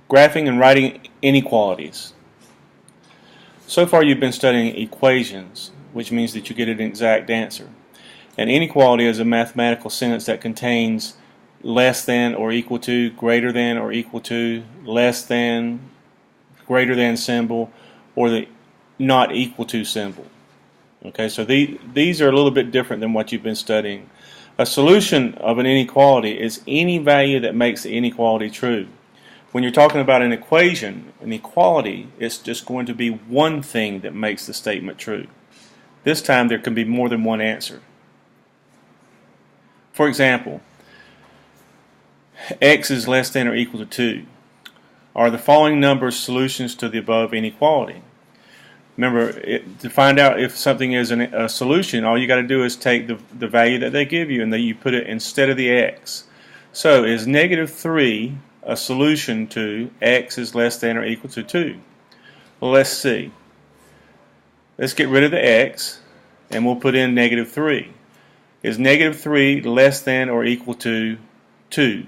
Graphing and writing inequalities. So far you've been studying equations, which means that you get an exact answer. An inequality is a mathematical sentence that contains less than or equal to, greater than or equal to, less than, greater than symbol, or the not equal to symbol. Okay, so these are a little bit different than what you've been studying. A solution of an inequality is any value that makes the inequality true. When you're talking about an equation, an equality, it's just going to be one thing that makes the statement true. This time there can be more than one answer. For example, x is less than or equal to 2. Are the following numbers solutions to the above inequality? Remember, to find out if something is a solution, all you got to do is take the value that they give you and then you put it instead of the x. So is negative 3 a solution to x is less than or equal to 2? Well, let's see. Let's get rid of the x and we'll put in negative 3. Is negative 3 less than or equal to 2?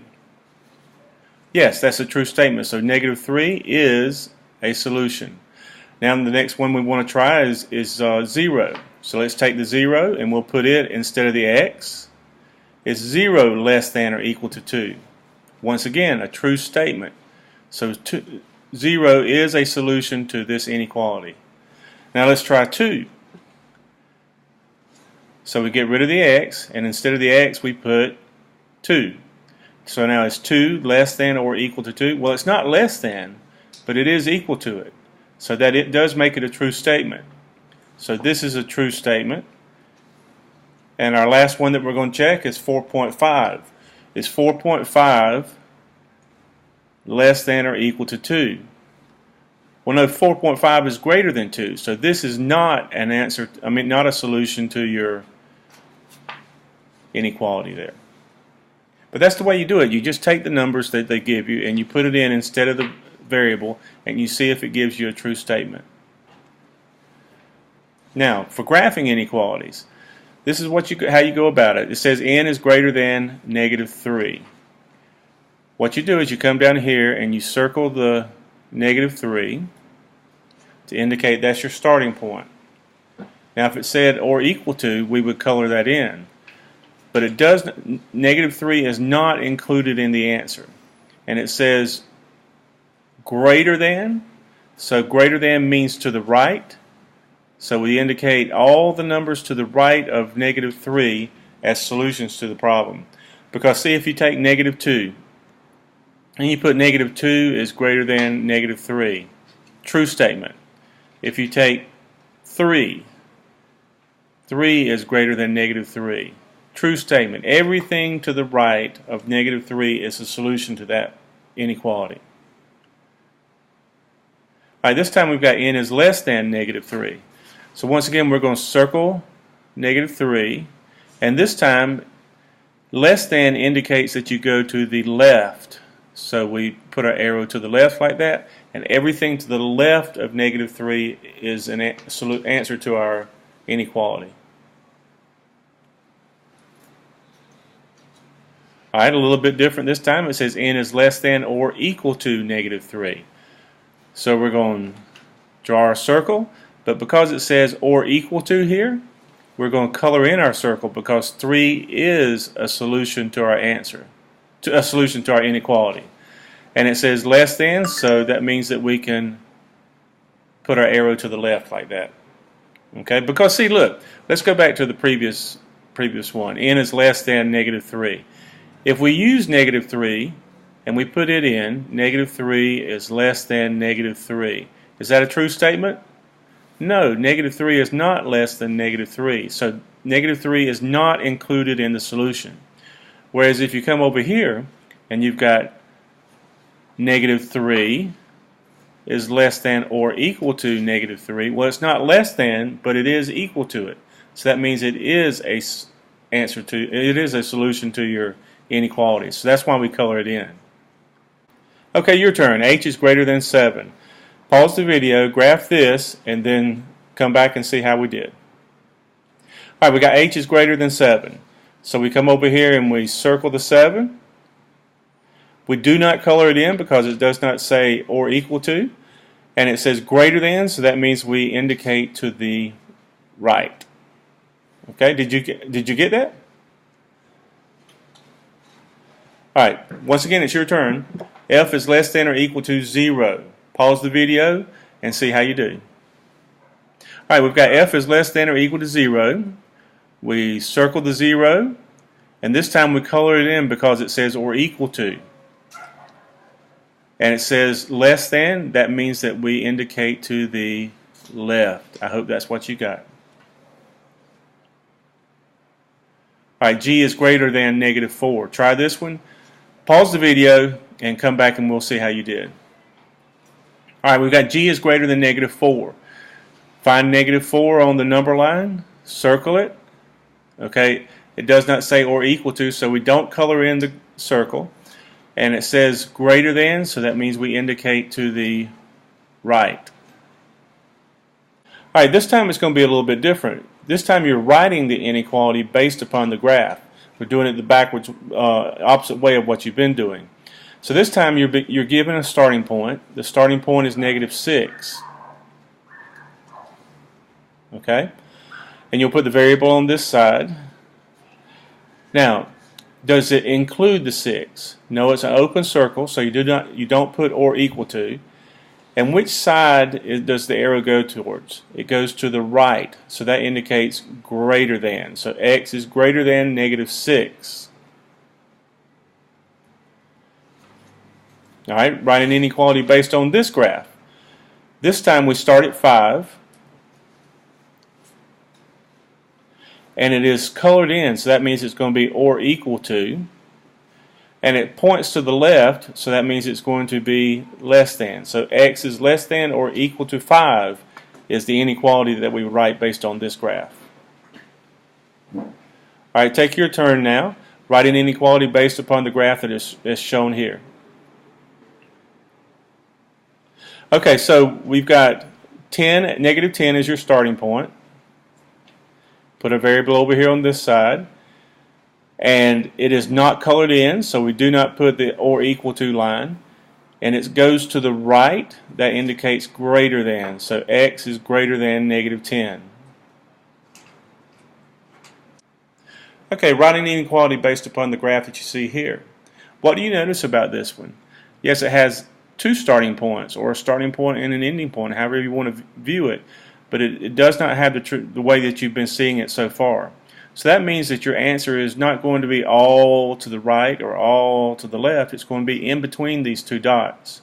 Yes, that's a true statement. So negative 3 is a solution. Now the next one we want to try is 0. So let's take the 0 and we'll put it instead of the x. Is 0 less than or equal to 2? Once again, a true statement. So 0 is a solution to this inequality. Now let's try 2. So we get rid of the x, and instead of the x we put 2. So now is 2 less than or equal to 2? Well, it's not less than, but it is equal to it. So that it does make it a true statement. So this is a true statement. And our last one that we're going to check is 4.5. Is 4.5 less than or equal to 2? Well, no, 4.5 is greater than 2. So this is not an answer, not a solution to your inequality there. But that's the way you do it. You just take the numbers that they give you and you put it in instead of the variable and you see if it gives you a true statement. Now, for graphing inequalities, this is how you go about it. It says n is greater than negative 3. What you do is you come down here and you circle the negative 3 to indicate that's your starting point. Now if it said or equal to, we would color that in. But it does, negative 3 is not included in the answer. And it says greater than, so greater than means to the right. So we indicate all the numbers to the right of negative 3 as solutions to the problem. Because see, if you take negative 2 and you put negative 2 is greater than negative 3, true statement. If you take 3 is greater than negative 3, true statement. Everything to the right of negative 3 is a solution to that inequality. Alright, this time we've got n is less than negative 3. So once again we're going to circle negative 3, and this time less than indicates that you go to the left. So we put our arrow to the left like that, and everything to the left of negative 3 is an answer to our inequality. Alright, a little bit different this time. It says n is less than or equal to negative 3. So we're going to draw our circle, but because it says or equal to here, we're going to color in our circle because 3 is a solution to our answer, a solution to our inequality. And it says less than, so that means that we can put our arrow to the left like that. Okay, because see, look, let's go back to the previous one. N is less than negative 3. If we use negative 3 and we put it in, negative 3 is less than negative 3. Is that a true statement? No, negative 3 is not less than negative 3. So negative 3 is not included in the solution. Whereas if you come over here and you've got negative 3 is less than or equal to negative 3, well, it's not less than, but it is equal to it. So that means it is a solution to your inequality. So that's why we color it in. Okay, your turn. H is greater than 7. Pause the video, graph this, and then come back and see how we did. Alright, we got H is greater than 7. So we come over here and we circle the 7. We do not color it in because it does not say or equal to. And it says greater than, so that means we indicate to the right. Okay, did you get that? Alright, once again it's your turn. F is less than or equal to 0. Pause the video and see how you do. Alright, we've got F is less than or equal to 0. We circle the 0, and this time we color it in because it says or equal to. And it says less than, that means that we indicate to the left. I hope that's what you got. Alright, G is greater than -4. Try this one. Pause the video and come back and we'll see how you did. Alright, we've got G is greater than -4. Find -4 on the number line, circle it. Okay, it does not say or equal to, so we don't color in the circle. And it says greater than, so that means we indicate to the right. Alright, this time it's going to be a little bit different. This time you're writing the inequality based upon the graph. We're doing it the backwards, opposite way of what you've been doing. So this time you're given a starting point. The starting point is -6. Okay? And you'll put the variable on this side. Now, does it include the 6? No, it's an open circle, so you don't put or equal to. And which side does the arrow go towards? It goes to the right, so that indicates greater than. So x is greater than -6. Alright, write an inequality based on this graph. This time we start at 5. And it is colored in, so that means it's going to be or equal to. And it points to the left, so that means it's going to be less than. So x is less than or equal to 5 is the inequality that we write based on this graph. Alright, take your turn now. Write an inequality based upon the graph that is shown here. Okay, so we've got -10 is your starting point. Put a variable over here on this side. And it is not colored in, so we do not put the or equal to line. And it goes to the right, that indicates greater than. So x is greater than -10. Okay, writing the inequality based upon the graph that you see here. What do you notice about this one? Yes, it has two starting points, or a starting point and an ending point, however you want to view it. But it does not have the way that you've been seeing it so far. So that means that your answer is not going to be all to the right or all to the left. It's going to be in between these two dots.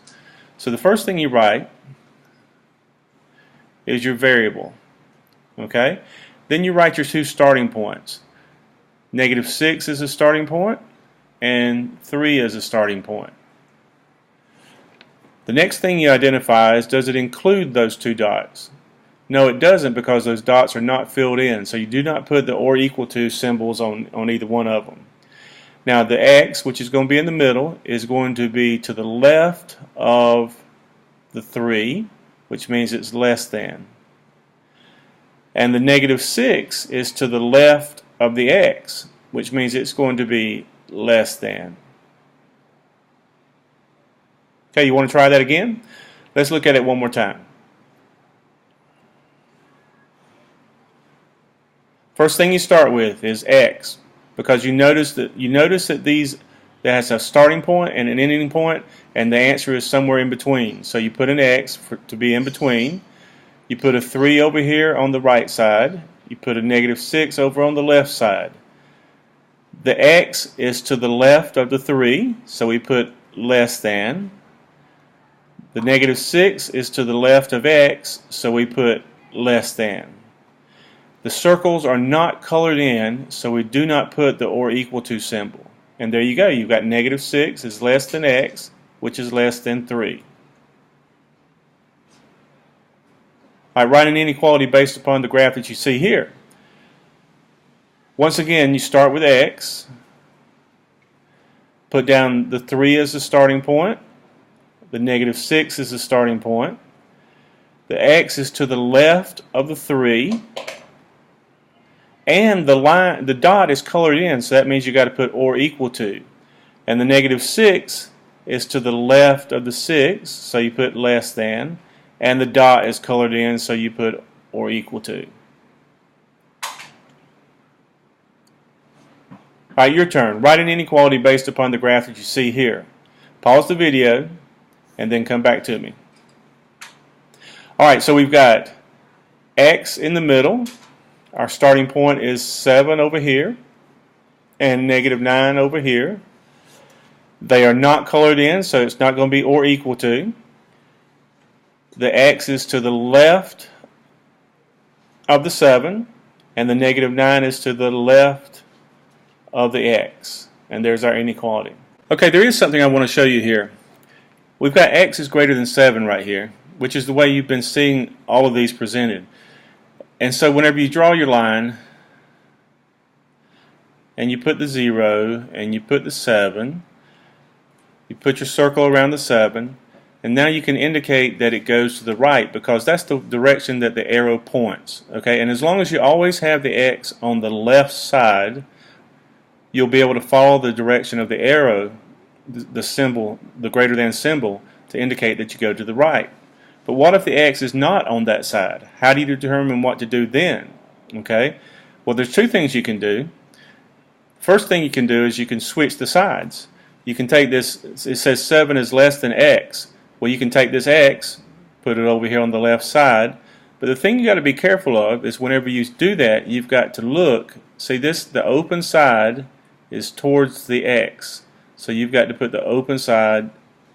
So the first thing you write is your variable. Okay? Then you write your two starting points. -6 is a starting point and 3 is a starting point. The next thing you identify is, does it include those two dots? No, it doesn't, because those dots are not filled in, so you do not put the or equal to symbols on either one of them. Now the x, which is going to be in the middle, is going to be to the left of the 3, which means it's less than. And the -6 is to the left of the x, which means it's going to be less than. Okay, you want to try that again? Let's look at it one more time. First thing you start with is x, because you notice that these that has a starting point and an ending point, and the answer is somewhere in between. So you put an x to be in between. You put a 3 over here on the right side. You put a -6 over on the left side. The x is to the left of the 3, so we put less than. The -6 is to the left of x, so we put less than. The circles are not colored in, so we do not put the or equal to symbol. And there you go. You've got -6 is less than x, which is less than 3. I write an inequality based upon the graph that you see here. Once again, you start with x. Put down the 3 as the starting point. The -6 is the starting point. The x is to the left of the 3. And the dot is colored in, so that means you got to put or equal to. And the -6 is to the left of the 6, so you put less than, and the dot is colored in, so you put or equal to. Alright, your turn. Write an inequality based upon the graph that you see here. Pause the video and then come back to me. Alright, so we've got x in the middle. Our starting point is 7 over here and negative 9 over here. They are not colored in, so it's not going to be or equal to. The x is to the left of the 7, and the negative 9 is to the left of the x. And there's our inequality. Okay, there is something I want to show you here. We've got x is greater than 7 right here, which is the way you've been seeing all of these presented. And so whenever you draw your line, and you put the 0, and you put the 7, you put your circle around the 7, and now you can indicate that it goes to the right because that's the direction that the arrow points. Okay, and as long as you always have the x on the left side, you'll be able to follow the direction of the arrow, the symbol, the greater than symbol, to indicate that you go to the right. But what if the x is not on that side? How do you determine what to do then? Okay, well, there's two things you can do. First thing you can do is you can switch the sides. You can take this, it says 7 is less than x. Well, you can take this x, put it over here on the left side. But the thing you got to be careful of is whenever you do that, you've got to look. See this, the open side is towards the x. So you've got to put the open side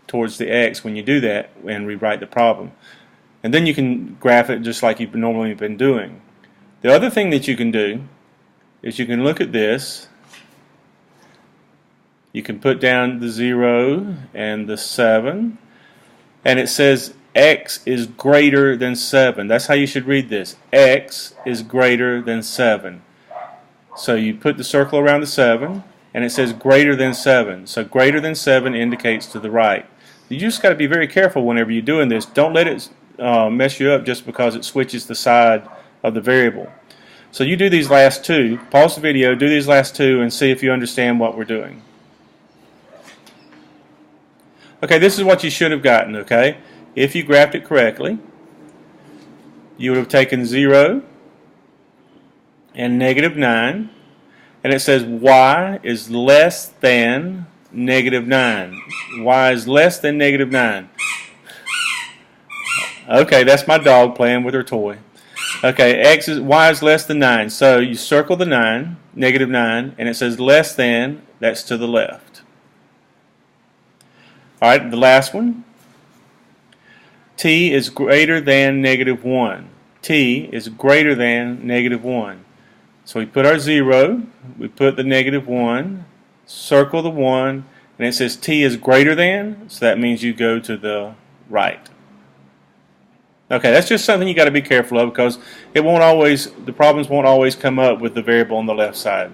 towards the x when you do that and rewrite the problem. And then you can graph it just like you've normally been doing. The other thing that you can do is you can look at this. You can put down the 0 and the 7, and it says x is greater than 7. That's how you should read this. X is greater than 7. So you put the circle around the 7, and it says greater than 7. So greater than 7 indicates to the right. You just got to be very careful whenever you're doing this. Don't let it mess you up just because it switches the side of the variable. So you do these last two. Pause the video, do these last two, and see if you understand what we're doing. Okay, this is what you should have gotten, okay? If you graphed it correctly, you would have taken 0 and negative 9, and it says y is less than negative 9. Y is less than negative 9. Okay, that's my dog playing with her toy. Okay, y is less than 9. So you circle the 9, negative 9, and it says less than, that's to the left. Alright, the last one. T is greater than negative 1. T is greater than negative 1. So we put our 0, we put the negative 1, circle the 1, and it says T is greater than, so that means you go to the right. Okay, that's just something you got to be careful of because it won't always, the problems won't always come up with the variable on the left side.